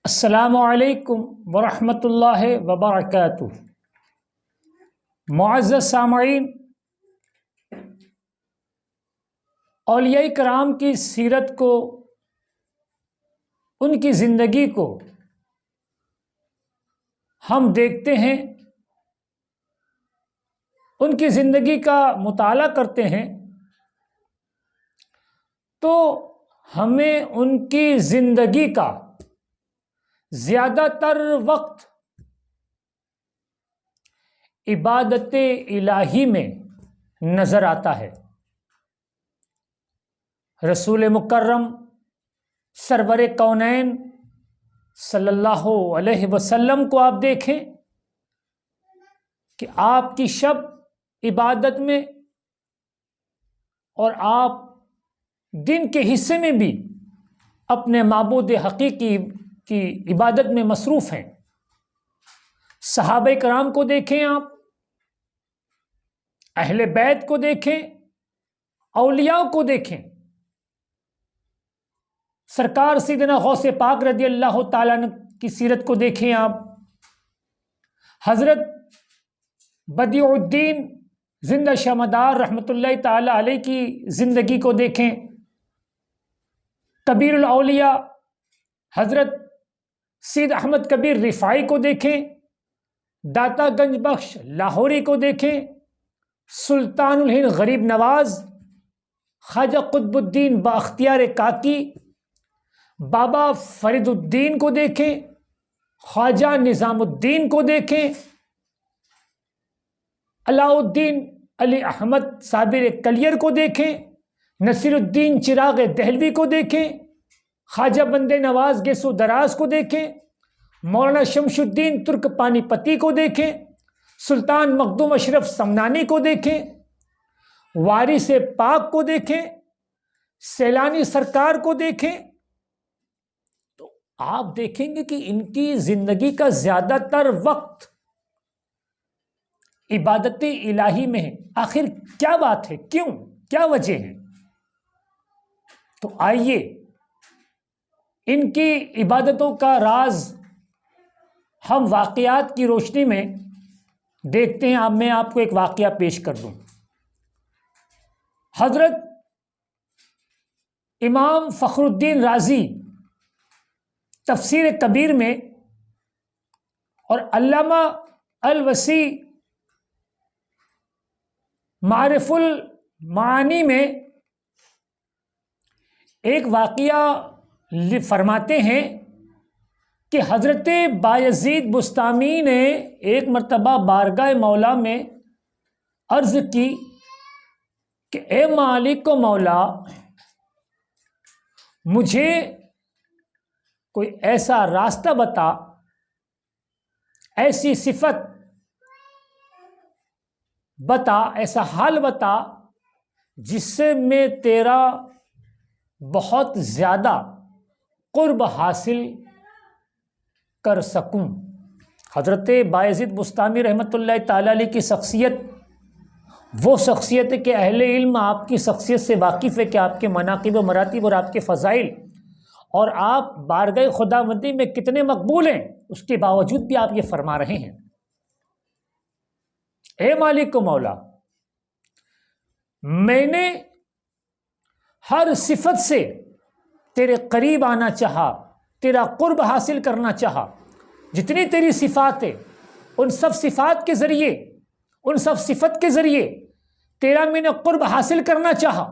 السلام علیکم ورحمۃ اللہ وبرکاتہ۔ معزز سامعین، اولیاء کرام کی سیرت کو، ان کی زندگی کو ہم دیکھتے ہیں، ان کی زندگی کا مطالعہ کرتے ہیں تو ہمیں ان کی زندگی کا زیادہ تر وقت عبادت الہی میں نظر آتا ہے۔ رسول مکرم سرور کونین صلی اللہ علیہ وسلم کو آپ دیکھیں کہ آپ کی شب عبادت میں اور آپ دن کے حصے میں بھی اپنے معبود حقیقی کی عبادت میں مصروف ہیں۔ صحابہ کرام کو دیکھیں، آپ اہل بیت کو دیکھیں، اولیاء کو دیکھیں، سرکار سیدنا غوث پاک رضی اللہ تعالیٰ عنہ کی سیرت کو دیکھیں، آپ حضرت بدیع الدین زندہ شمدار رحمۃ اللہ تعالی علیہ کی زندگی کو دیکھیں، کبیر الاولیاء حضرت سید احمد کبیر رفاعی کو دیکھیں، داتا گنج بخش لاہوری کو دیکھیں، سلطان الہند غریب نواز خواجہ قطب الدین بااختیار کاکی، بابا فرید الدین کو دیکھیں، خواجہ نظام الدین کو دیکھیں، علاء الدین علی احمد صابر کلیر کو دیکھیں، نصیر الدین چراغ دہلوی کو دیکھیں، خواجہ بندے نواز گیسو دراز کو دیکھیں، مولانا شمش الدین ترک پانی پتی کو دیکھیں، سلطان مخدوم اشرف سمنانی کو دیکھیں، وارث پاک کو دیکھیں، سیلانی سرکار کو دیکھیں، تو آپ دیکھیں گے کہ ان کی زندگی کا زیادہ تر وقت عبادت الہی میں ہے۔ آخر کیا بات ہے؟ کیوں؟ کیا وجہ ہے؟ تو آئیے ان کی عبادتوں کا راز ہم واقعات کی روشنی میں دیکھتے ہیں۔ اب میں آپ کو ایک واقعہ پیش کر دوں۔ حضرت امام فخر الدین رازی تفسیر کبیر میں اور علامہ الوسیع معارف المعانی میں ایک واقعہ فرماتے ہیں کہ حضرت بایزید بسطامی نے ایک مرتبہ بارگاہ مولا میں عرض کی کہ اے مالک و مولا، مجھے کوئی ایسا راستہ بتا، ایسی صفت بتا، ایسا حال بتا جس سے میں تیرا بہت زیادہ قرب حاصل کر سکوں۔ حضرت بایزید بسطامی رحمۃ اللہ تعالی علیہ کی شخصیت وہ شخصیت ہے کہ اہل علم آپ کی شخصیت سے واقف ہے کہ آپ کے مناقب و مراتب اور آپ کے فضائل اور آپ بارگاہ خداوندی میں کتنے مقبول ہیں، اس کے باوجود بھی آپ یہ فرما رہے ہیں، اے مالک و مولا، میں نے ہر صفت سے تیرے قریب آنا چاہا، تیرا قرب حاصل کرنا چاہا، جتنی تیری صفات ہے ان سب صفات کے ذریعے، ان سب صفت کے ذریعے تیرا میں نے قرب حاصل کرنا چاہا،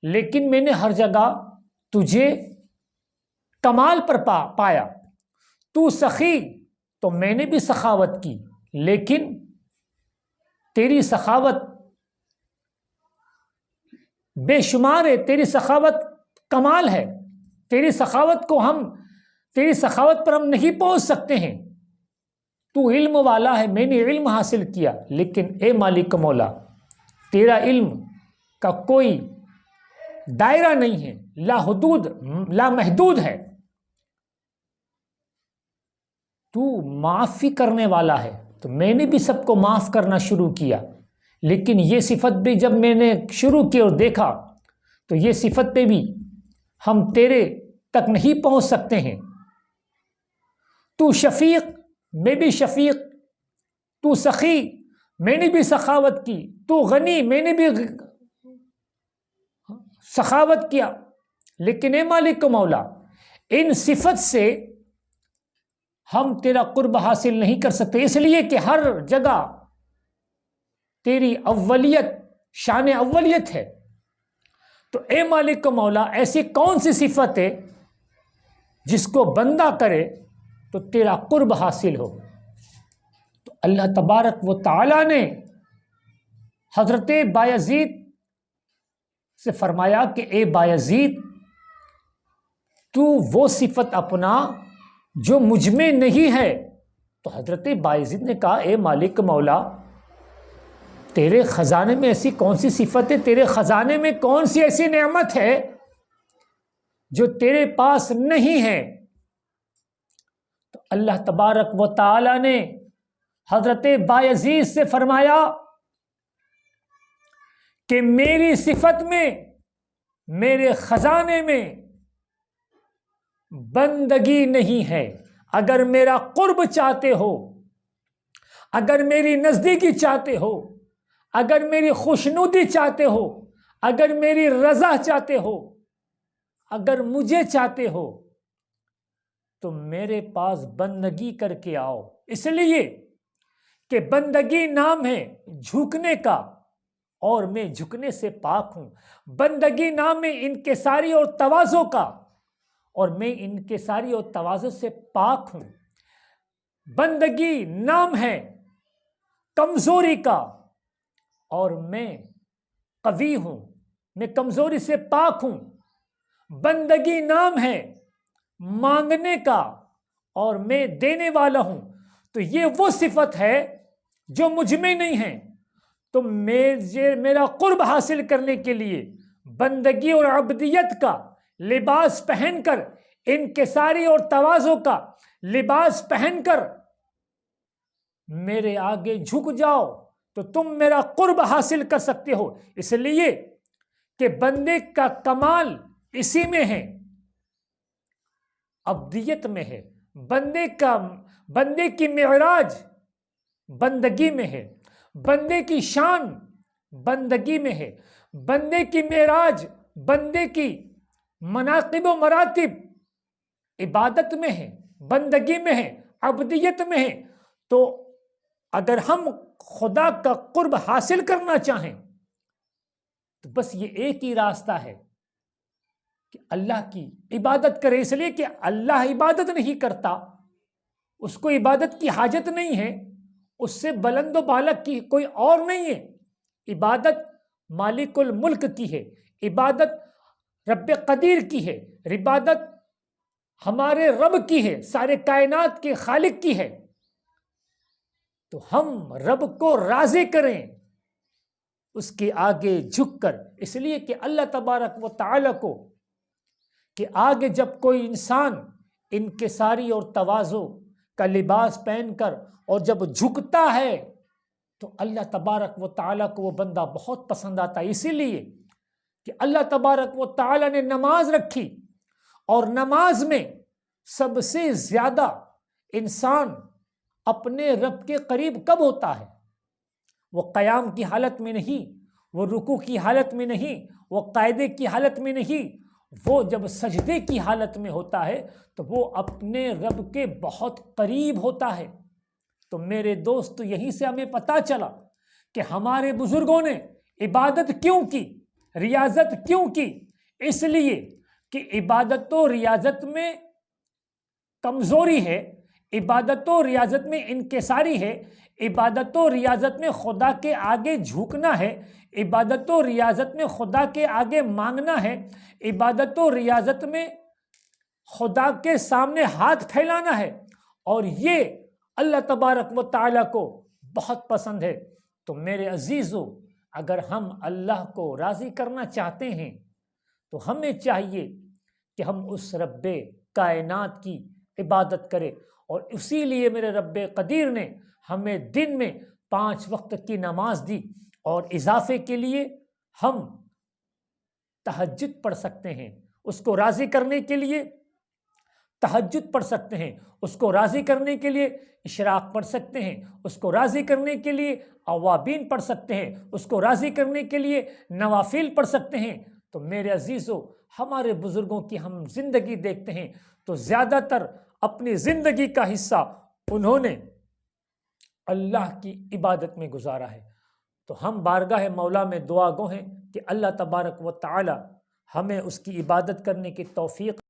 لیکن میں نے ہر جگہ تجھے کمال پر پایا۔ تو سخی تو میں نے بھی سخاوت کی، لیکن تیری سخاوت بے شمار ہے، تیری سخاوت کمال ہے، تیری سخاوت پر ہم نہیں پہنچ سکتے ہیں۔ تو علم والا ہے، میں نے علم حاصل کیا، لیکن اے مالک مولا، تیرا علم کا کوئی دائرہ نہیں ہے، لا حدود لا محدود ہے، تو معافی کرنے والا ہے۔ تو میں نے بھی سب کو معاف کرنا شروع کیا، لیکن یہ صفت بھی جب میں نے شروع کی اور دیکھا تو یہ صفت پہ بھی ہم تیرے تک نہیں پہنچ سکتے ہیں۔ تو شفیق میں بھی شفیق، تو سخی میں نے بھی سخاوت کی، تو غنی میں نے بھی سخاوت کیا، لیکن اے مالک و مولا ان صفت سے ہم تیرا قرب حاصل نہیں کر سکتے، اس لیے کہ ہر جگہ تیری اولیت، شان اولیت ہے۔ تو اے مالک و مولا ایسی کون سی صفت ہے جس کو بندہ کرے تو تیرا قرب حاصل ہو؟ تو اللہ تبارک و تعالی نے حضرت بایزید سے فرمایا کہ اے بایزید تو وہ صفت اپنا جو مجھ میں نہیں ہے۔ تو حضرت بایزید نے کہا اے مالک مولا تیرے خزانے میں ایسی کون سی صفت ہے، تیرے خزانے میں کون سی ایسی نعمت ہے جو تیرے پاس نہیں ہے؟ تو اللہ تبارک و تعالی نے حضرت بایزید سے فرمایا کہ میری صفت میں، میرے خزانے میں بندگی نہیں ہے۔ اگر میرا قرب چاہتے ہو، اگر میری نزدیکی چاہتے ہو، اگر میری خوشنودی چاہتے ہو، اگر میری رضا چاہتے ہو، اگر مجھے چاہتے ہو تو میرے پاس بندگی کر کے آؤ، اس لیے کہ بندگی نام ہے جھکنے کا اور میں جھکنے سے پاک ہوں۔ بندگی نام ہے انکساری اور تواضع کا اور میں انکساری اور تواضع سے پاک ہوں۔ بندگی نام ہے کمزوری کا اور میں قوی ہوں، میں کمزوری سے پاک ہوں۔ بندگی نام ہے مانگنے کا اور میں دینے والا ہوں۔ تو یہ وہ صفت ہے جو مجھ میں نہیں ہے۔ تو میرا قرب حاصل کرنے کے لیے بندگی اور عبدیت کا لباس پہن کر، انکساری اور تواضع کا لباس پہن کر میرے آگے جھک جاؤ تو تم میرا قرب حاصل کر سکتے ہو۔ اس لیے کہ بندے کا کمال اسی میں ہے، عبدیت میں ہے۔ بندے کی معراج بندگی میں ہے، بندے کی شان بندگی میں ہے، بندے کی معراج، بندے کی مناقب و مراتب عبادت میں ہے، بندگی میں ہے، عبدیت میں ہے۔ تو اگر ہم خدا کا قرب حاصل کرنا چاہیں تو بس یہ ایک ہی راستہ ہے کہ اللہ کی عبادت کرے، اس لیے کہ اللہ عبادت نہیں کرتا، اس کو عبادت کی حاجت نہیں ہے، اس سے بلند و بالا کی کوئی اور نہیں ہے۔ عبادت مالک الملک کی ہے، عبادت رب قدیر کی ہے، عبادت ہمارے رب کی ہے، سارے کائنات کے خالق کی ہے۔ تو ہم رب کو راضی کریں اس کے آگے جھک کر، اس لیے کہ اللہ تبارک و تعالی کو کہ آگے جب کوئی انسان انکساری اور تواضع کا لباس پہن کر اور جب جھکتا ہے تو اللہ تبارک و تعالیٰ کو وہ بندہ بہت پسند آتا ہے۔ اسی لیے کہ اللہ تبارک و تعالیٰ نے نماز رکھی، اور نماز میں سب سے زیادہ انسان اپنے رب کے قریب کب ہوتا ہے؟ وہ قیام کی حالت میں نہیں، وہ رکوع کی حالت میں نہیں، وہ قاعدے کی حالت میں نہیں، وہ جب سجدے کی حالت میں ہوتا ہے تو وہ اپنے رب کے بہت قریب ہوتا ہے۔ تو میرے دوست یہیں سے ہمیں پتہ چلا کہ ہمارے بزرگوں نے عبادت کیوں کی، ریاضت کیوں کی؟ اس لیے کہ عبادت و ریاضت میں کمزوری ہے، عبادت و ریاضت میں انکساری ہے، عبادت و ریاضت میں خدا کے آگے جھکنا ہے، عبادت و ریاضت میں خدا کے آگے مانگنا ہے، عبادت و ریاضت میں خدا کے سامنے ہاتھ پھیلانا ہے، اور یہ اللہ تبارک و تعالیٰ کو بہت پسند ہے۔ تو میرے عزیزو، اگر ہم اللہ کو راضی کرنا چاہتے ہیں تو ہمیں چاہیے کہ ہم اس رب کائنات کی عبادت کریں، اور اسی لیے میرے رب قدیر نے ہمیں دن میں 5 وقت کی نماز دی، اور اضافے کے لیے ہم تہجد پڑھ سکتے ہیں۔ اس کو راضی کرنے کے لیے تہجد پڑھ سکتے ہیں، اس کو راضی کرنے کے لیے اشراق پڑھ سکتے ہیں، اس کو راضی کرنے کے لیے اوابین پڑھ سکتے ہیں، اس کو راضی کرنے کے لیے نوافل پڑھ سکتے ہیں۔ تو میرے عزیزو، ہمارے بزرگوں کی ہم زندگی دیکھتے ہیں تو زیادہ تر اپنی زندگی کا حصہ انہوں نے اللہ کی عبادت میں گزارا ہے۔ تو ہم بارگاہ مولا میں دعا گو ہیں کہ اللہ تبارک و تعالی ہمیں اس کی عبادت کرنے کی توفیق